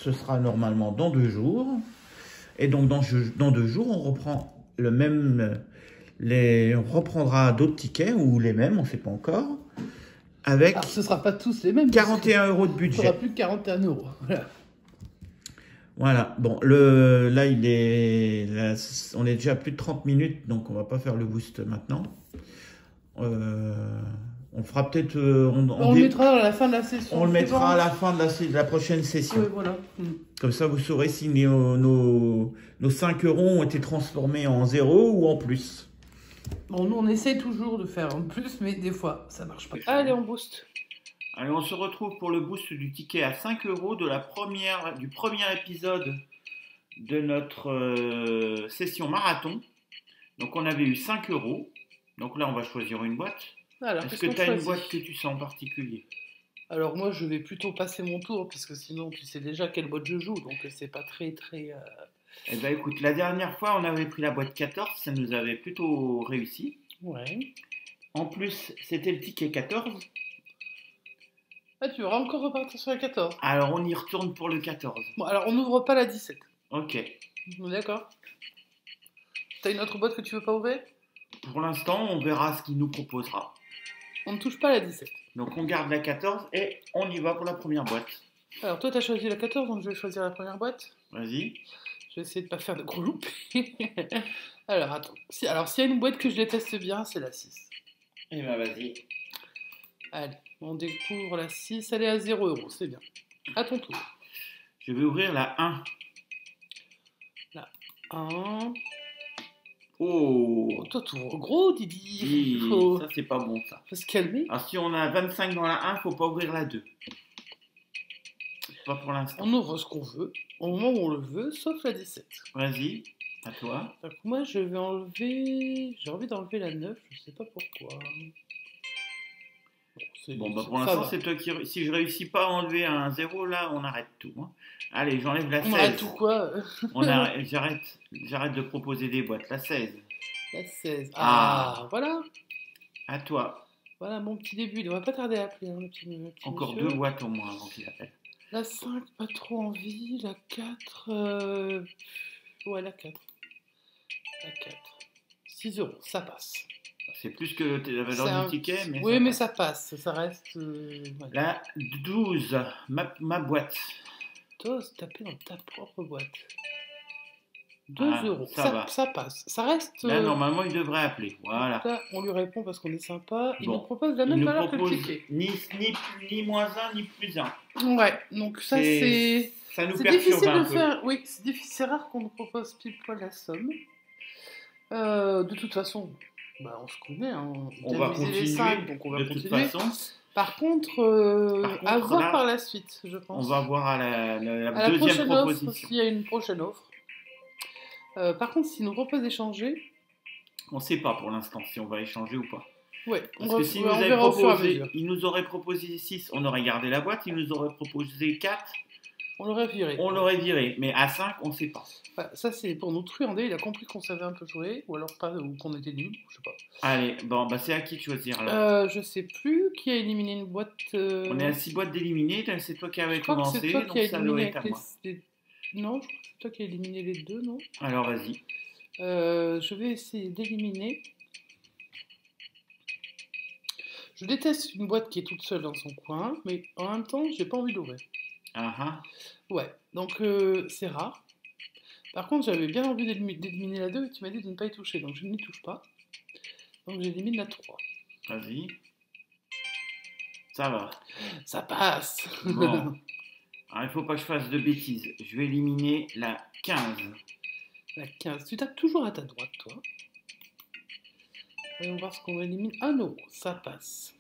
Speaker 1: ce sera normalement dans 2 jours. Et donc, dans 2 jours, on reprend le même... on reprendra d'autres tickets, ou les mêmes, on ne sait pas encore, avec
Speaker 2: Alors ce sera pas tous les mêmes.
Speaker 1: 41 € de
Speaker 2: Il n'y aura
Speaker 1: budget.
Speaker 2: plus que 41 €. Voilà.
Speaker 1: Voilà, bon, là, on est déjà à plus de 30 minutes, donc on va pas faire le boost maintenant. On fera peut-être...
Speaker 2: On le mettra à la fin de la session.
Speaker 1: on le mettra à
Speaker 2: suivante.
Speaker 1: la fin de la prochaine session.
Speaker 2: Oui, voilà.
Speaker 1: Comme ça, vous saurez si nos 5 € ont été transformés en 0 ou en plus.
Speaker 2: Bon, nous, on essaie toujours de faire en plus, mais des fois, ça marche pas. Allez, on booste.
Speaker 1: Allez, on se retrouve pour le boost du ticket à 5 € du premier épisode de notre session marathon. Donc, on avait eu 5 €. Donc là, on va choisir une boîte.
Speaker 2: Alors,
Speaker 1: Est-ce
Speaker 2: qu'est-ce
Speaker 1: que
Speaker 2: qu'on
Speaker 1: tu as une
Speaker 2: choisit
Speaker 1: boîte que tu sens en particulier?
Speaker 2: Alors, moi, je vais plutôt passer mon tour, parce que sinon, tu sais déjà quelle boîte je joue, donc c'est pas très...
Speaker 1: Eh bien, écoute, la dernière fois, on avait pris la boîte 14. Ça nous avait plutôt réussi.
Speaker 2: Ouais.
Speaker 1: En plus, c'était le ticket 14.
Speaker 2: Ah, tu vas encore repartir sur la 14.
Speaker 1: Alors, on y retourne pour le 14.
Speaker 2: Bon, alors, on n'ouvre pas la 17.
Speaker 1: Ok.
Speaker 2: On est d'accord. T'as une autre boîte que tu veux pas ouvrir?
Speaker 1: Pour l'instant, on verra ce qu'il nous proposera.
Speaker 2: On ne touche pas à la 17.
Speaker 1: Donc, on garde la 14 et on y va pour la première boîte.
Speaker 2: Alors, toi, t'as choisi la 14, donc je vais choisir la première boîte.
Speaker 1: Vas-y.
Speaker 2: Je vais essayer de pas faire de gros loupés. Alors, attends. Alors, s'il y a une boîte que je déteste bien, c'est la 6.
Speaker 1: Eh ben, vas-y.
Speaker 2: Allez, on découvre la 6. Elle est à 0 €, c'est bien. À ton tour.
Speaker 1: Je vais ouvrir la 1.
Speaker 2: La 1.
Speaker 1: Oh,
Speaker 2: Oh, toi, t'ouvres gros, Didi.
Speaker 1: oui,
Speaker 2: Faut
Speaker 1: ça c'est pas bon ça.
Speaker 2: se calmer.
Speaker 1: Alors si on a 25 dans la 1, faut pas ouvrir la 2. Pas pour l'instant.
Speaker 2: On ouvre ce qu'on veut, au moment où on le veut, sauf la 17.
Speaker 1: Vas-y, à toi.
Speaker 2: Donc, moi, je vais enlever... J'ai envie d'enlever la 9, je sais pas pourquoi.
Speaker 1: Bon bah pour l'instant c'est toi qui... Si je réussis pas à enlever un 0 là, on arrête tout. Hein. Allez, j'enlève la 16.
Speaker 2: On arrête tout quoi?
Speaker 1: J'arrête de proposer des boîtes. La 16.
Speaker 2: La 16.
Speaker 1: Ah.
Speaker 2: Voilà.
Speaker 1: À toi.
Speaker 2: Voilà mon petit début. Il ne va pas tarder à appeler. Hein, le petit
Speaker 1: Encore
Speaker 2: monsieur.
Speaker 1: 2 boîtes au moins avant qu'il appelle.
Speaker 2: La 5, pas trop envie. La 4... Ouais, la 4. La 4. 6 €, ça passe.
Speaker 1: C'est plus que la valeur du ticket, mais
Speaker 2: oui, mais
Speaker 1: passe.
Speaker 2: ça passe, ça reste... ouais.
Speaker 1: La 12, ma boîte.
Speaker 2: T'oses taper dans ta propre boîte. 2
Speaker 1: Ah,
Speaker 2: euros,
Speaker 1: ça va.
Speaker 2: ça passe. Ça reste...
Speaker 1: Là, normalement, il devrait appeler. Voilà.
Speaker 2: Là, on lui répond parce qu'on est sympa. Il
Speaker 1: Bon.
Speaker 2: nous propose la
Speaker 1: Il
Speaker 2: même
Speaker 1: nous
Speaker 2: valeur que le
Speaker 1: propose
Speaker 2: ticket.
Speaker 1: ni moins 1, ni plus 1.
Speaker 2: Ouais, donc ça c'est...
Speaker 1: Ça nous
Speaker 2: C'est
Speaker 1: perturbe
Speaker 2: difficile
Speaker 1: un
Speaker 2: de
Speaker 1: peu.
Speaker 2: faire... Oui, c'est difficile. C'est rare qu'on nous propose pile poil la somme. De toute façon, bah, on se connaît. Hein.
Speaker 1: On va
Speaker 2: miser les
Speaker 1: continuer,
Speaker 2: 5, donc on va
Speaker 1: de toute
Speaker 2: continuer.
Speaker 1: façon.
Speaker 2: Par contre, à voir
Speaker 1: là,
Speaker 2: par la suite, je pense.
Speaker 1: On va voir à la
Speaker 2: à la
Speaker 1: deuxième
Speaker 2: prochaine offre,
Speaker 1: proposition.
Speaker 2: s'il y a une prochaine offre. Par contre, s'il nous propose d'échanger,
Speaker 1: On ne sait pas pour l'instant si on va échanger ou pas.
Speaker 2: ouais,
Speaker 1: Parce que s'il nous
Speaker 2: on
Speaker 1: avait
Speaker 2: verra au fur et à
Speaker 1: proposé,
Speaker 2: mesure.
Speaker 1: il nous aurait proposé 6, on aurait gardé la boîte. Il nous aurait proposé 4,
Speaker 2: On l'aurait viré.
Speaker 1: on l'aurait viré. Mais à 5, on ne sait pas.
Speaker 2: Bah, ça, c'est pour nous truander. Il a compris qu'on savait un peu jouer, ou alors pas, ou qu'on était nuls, je sais pas.
Speaker 1: Allez, bon, bah c'est à qui de choisir là.
Speaker 2: Je sais plus qui a éliminé une boîte.
Speaker 1: On est à 6 boîtes d'éliminés. C'est toi qui avais
Speaker 2: Je crois que
Speaker 1: commencé,
Speaker 2: c'est toi
Speaker 1: donc
Speaker 2: qui as
Speaker 1: ça
Speaker 2: éliminé
Speaker 1: doit être à moi.
Speaker 2: Non, je crois que c'est toi qui as éliminé les deux, non?
Speaker 1: Alors vas-y.
Speaker 2: Je vais essayer d'éliminer. Je déteste une boîte qui est toute seule dans son coin, mais en même temps, j'ai pas envie d'ouvrir.
Speaker 1: Ah ah.
Speaker 2: Ouais, donc c'est rare. Par contre, j'avais bien envie d'éliminer la 2 et tu m'as dit de ne pas y toucher, donc je n'y touche pas. Donc j'élimine la 3.
Speaker 1: Vas-y. Ça va.
Speaker 2: Ça passe.
Speaker 1: Bon. Alors, il faut pas que je fasse de bêtises. Je vais éliminer la 15.
Speaker 2: La 15. Tu tapes toujours à ta droite, toi. Voyons voir ce qu'on élimine. Ah non, ça passe.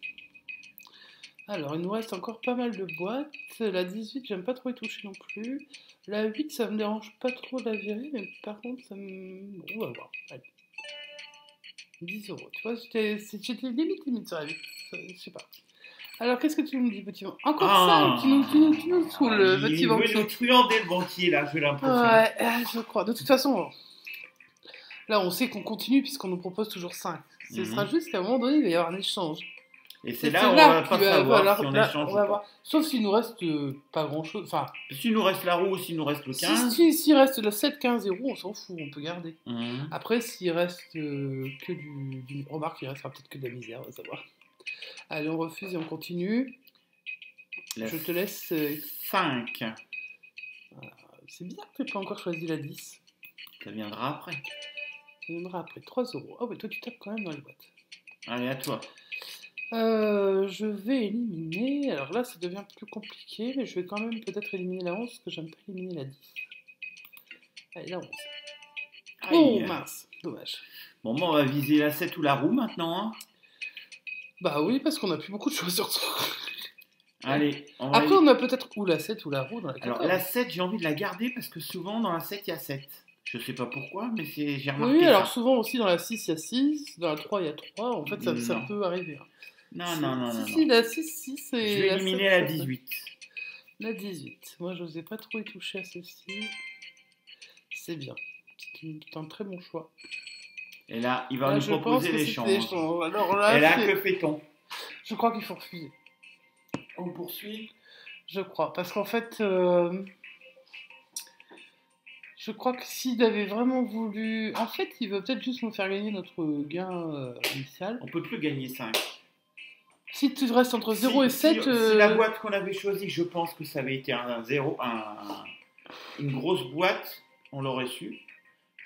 Speaker 2: Alors, il nous reste encore pas mal de boîtes. La 18, j'aime pas trop y toucher non plus. La 8, ça me dérange pas trop de la virer, mais par contre, ça me... Bon, on va voir. Allez. 10 euros. Tu vois, j'étais limite sur la 8. Je sais pas. Alors, qu'est-ce que tu me dis, petit banquier? Encore ça, tu nous saoules, petit
Speaker 1: Il
Speaker 2: banquier.
Speaker 1: veut nous truander le banquier, là, j'ai l'impression.
Speaker 2: Ouais, je crois. De toute façon, là, on sait qu'on continue puisqu'on nous propose toujours 5. Ce sera juste qu'à un moment donné, il va y avoir un échange.
Speaker 1: Et c'est là où on va pas
Speaker 2: qu'il
Speaker 1: savoir si on
Speaker 2: là,
Speaker 1: échange
Speaker 2: on
Speaker 1: ou
Speaker 2: va
Speaker 1: pas.
Speaker 2: voir. Sauf s'il nous reste pas grand-chose. Enfin,
Speaker 1: S'il nous reste la roue ou s'il nous reste le 15.
Speaker 2: s'il reste le 7, 15 euros, on s'en fout, on peut garder.
Speaker 1: Mhm.
Speaker 2: Après, s'il reste que du... Remarque, il restera peut-être que de la misère, on va savoir. Allez, on refuse et on continue. Je te laisse...
Speaker 1: 5.
Speaker 2: C'est bizarre que tu n'aies pas encore choisi la 10.
Speaker 1: Ça viendra après.
Speaker 2: Ça viendra après. 3 euros. Oh, mais toi, tu tapes quand même dans les boîtes.
Speaker 1: Allez, à toi.
Speaker 2: Je vais éliminer... Alors là, ça devient plus compliqué, mais je vais quand même peut-être éliminer la 11, parce que j'aime pas éliminer la 10. Allez, la 11. Oh, mince. Dommage.
Speaker 1: Bon, moi, on va viser la 7 ou la roue maintenant. Hein.
Speaker 2: Bah oui, parce qu'on a plus beaucoup de choses sur toi.
Speaker 1: Allez, on va
Speaker 2: Après, on a peut-être ou la 7 ou la roue dans la 14.
Speaker 1: Alors, la 7, j'ai envie de la garder parce que souvent, dans la 7, il y a 7. Je sais pas pourquoi, mais j'ai remarqué
Speaker 2: Oui,
Speaker 1: ça.
Speaker 2: alors souvent aussi dans la 6, il y a 6. Dans la 3, il y a 3. En fait, ça peut arriver.
Speaker 1: Non.
Speaker 2: Si, la 6,
Speaker 1: Je
Speaker 2: c'est...
Speaker 1: vais éliminer la 18.
Speaker 2: La 18. Moi, je n'osais pas trop y toucher à celle-ci. C'est bien. C'est un très bon choix.
Speaker 1: Et là, il va
Speaker 2: Là,
Speaker 1: nous
Speaker 2: je
Speaker 1: proposer
Speaker 2: pense que
Speaker 1: l'échange.
Speaker 2: c'est l'échange. Alors là,
Speaker 1: Et là, que fait-on?
Speaker 2: Je crois qu'il faut refuser.
Speaker 1: On poursuit.
Speaker 2: Je crois. Parce qu'en fait, je crois que s'il avait vraiment voulu... En fait, il veut peut-être juste nous faire gagner notre gain initial.
Speaker 1: On peut plus gagner 5.
Speaker 2: Si tu restes entre 0 et 7...
Speaker 1: Si la boîte qu'on avait choisie, je pense que ça avait été un 0, une grosse boîte, on l'aurait su.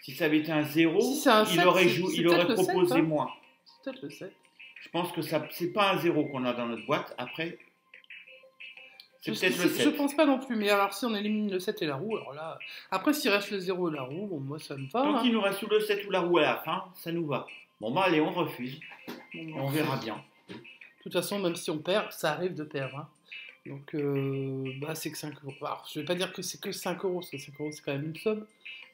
Speaker 1: Si ça avait été un 0,
Speaker 2: si un 7,
Speaker 1: il aurait proposé
Speaker 2: 7, hein.
Speaker 1: moins.
Speaker 2: C'est peut-être le 7.
Speaker 1: Je pense que c'est pas un 0 qu'on a dans notre boîte. Après, c'est peut-être le 7.
Speaker 2: Je pense pas non plus. Mais alors, si on élimine le 7 et la roue, alors là... Après, s'il reste le 0 et la roue, bon, moi, ça me va.
Speaker 1: Tant qu'il nous reste le 7 ou la roue à la fin, ça nous va. Bon, bah allez, on refuse.
Speaker 2: Bon,
Speaker 1: on verra bien.
Speaker 2: De toute façon, même si on perd, ça arrive de perdre. Hein. Donc, c'est que 5 euros. Alors, je vais pas dire que c'est que 5 euros, parce que 5 euros, c'est quand même une somme.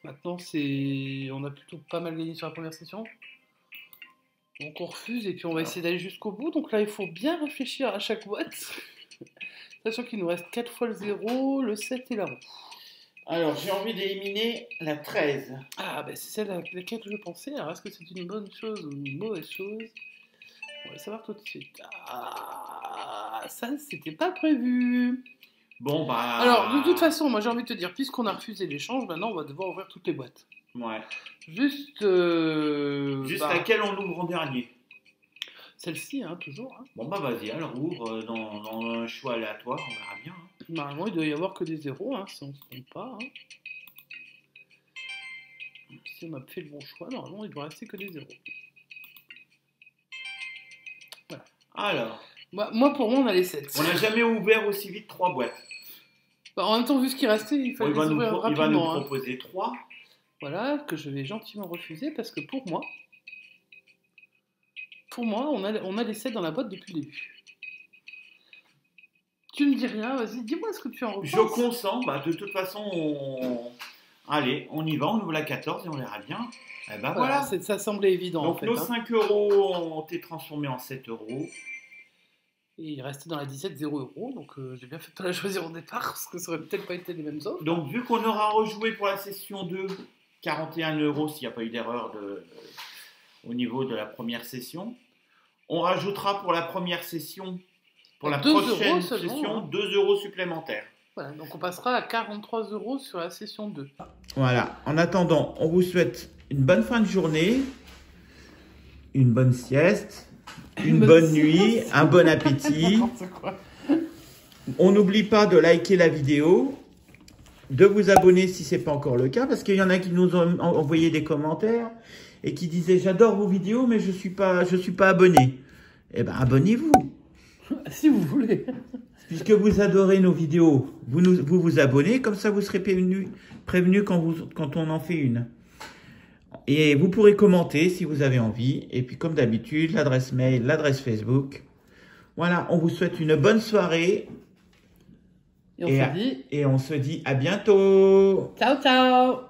Speaker 2: Maintenant, on a plutôt pas mal gagné sur la première session. Donc, on refuse et puis on va essayer d'aller jusqu'au bout. Donc là, il faut bien réfléchir à chaque boîte. Sachant qu'il nous reste 4 fois le 0, le 7 et la roue.
Speaker 1: Alors, j'ai envie d'éliminer la 13.
Speaker 2: Ah, bah c'est celle à laquelle je pensais. Alors, est-ce que c'est une bonne chose ou une mauvaise chose? On va le savoir tout de suite. Ah, ça, c'était pas prévu.
Speaker 1: Bon, bah...
Speaker 2: Alors, de toute façon, moi, j'ai envie de te dire, puisqu'on a refusé l'échange, maintenant, on va devoir ouvrir toutes les boîtes.
Speaker 1: Ouais.
Speaker 2: Juste
Speaker 1: laquelle on ouvre en dernier?
Speaker 2: Celle-ci, hein, toujours. Hein.
Speaker 1: Bon, bah vas-y, alors ouvre dans un choix aléatoire, on verra bien. Hein.
Speaker 2: Normalement, il doit y avoir que des zéros, hein, si on ne se trompe pas. Hein. Si on a fait le bon choix, normalement, il doit rester que des zéros. Voilà.
Speaker 1: Alors.
Speaker 2: Moi, pour moi, on a les 7.
Speaker 1: On n'a jamais ouvert aussi vite 3 boîtes.
Speaker 2: Bah, en même temps, vu ce qui restait, il fallait les ouvrir rapidement.
Speaker 1: Il va nous proposer 3.
Speaker 2: Voilà, que je vais gentiment refuser parce que pour moi, on a les 7 dans la boîte depuis le début. Tu me dis rien, vas-y, dis-moi ce que tu en repenses.
Speaker 1: Je consens, bah, de toute façon, allez, on y va, on ouvre la 14 et on verra bien. Et ben voilà.
Speaker 2: Ça semblait évident.
Speaker 1: Donc
Speaker 2: en fait,
Speaker 1: nos 5 euros ont été transformés en 7 euros.
Speaker 2: Et il restait dans la 17 0 euros, donc j'ai bien fait de la choisir au départ, parce que ça aurait peut-être pas été les mêmes offres.
Speaker 1: Donc vu qu'on aura rejoué pour la session 2, 41 euros s'il n'y a pas eu d'erreur au niveau de la première session, on rajoutera pour la première session, pour la prochaine session, 2 euros supplémentaires.
Speaker 2: Voilà, donc on passera à 43 euros sur la session 2.
Speaker 1: Voilà, en attendant, on vous souhaite une bonne fin de journée, une bonne sieste, une bonne nuit, un bon appétit. On n'oublie pas de liker la vidéo, de vous abonner si ce n'est pas encore le cas, parce qu'il y en a qui nous ont envoyé des commentaires et qui disaient « J'adore vos vidéos, mais je suis pas abonné. » Eh bien, abonnez-vous.
Speaker 2: Si vous voulez.
Speaker 1: Puisque vous adorez nos vidéos, vous abonnez, comme ça vous serez prévenu quand on en fait une. Et vous pourrez commenter si vous avez envie. Et puis comme d'habitude, l'adresse mail, l'adresse Facebook. Voilà, on vous souhaite une bonne soirée.
Speaker 2: Et on se dit
Speaker 1: à bientôt.
Speaker 2: ciao, ciao.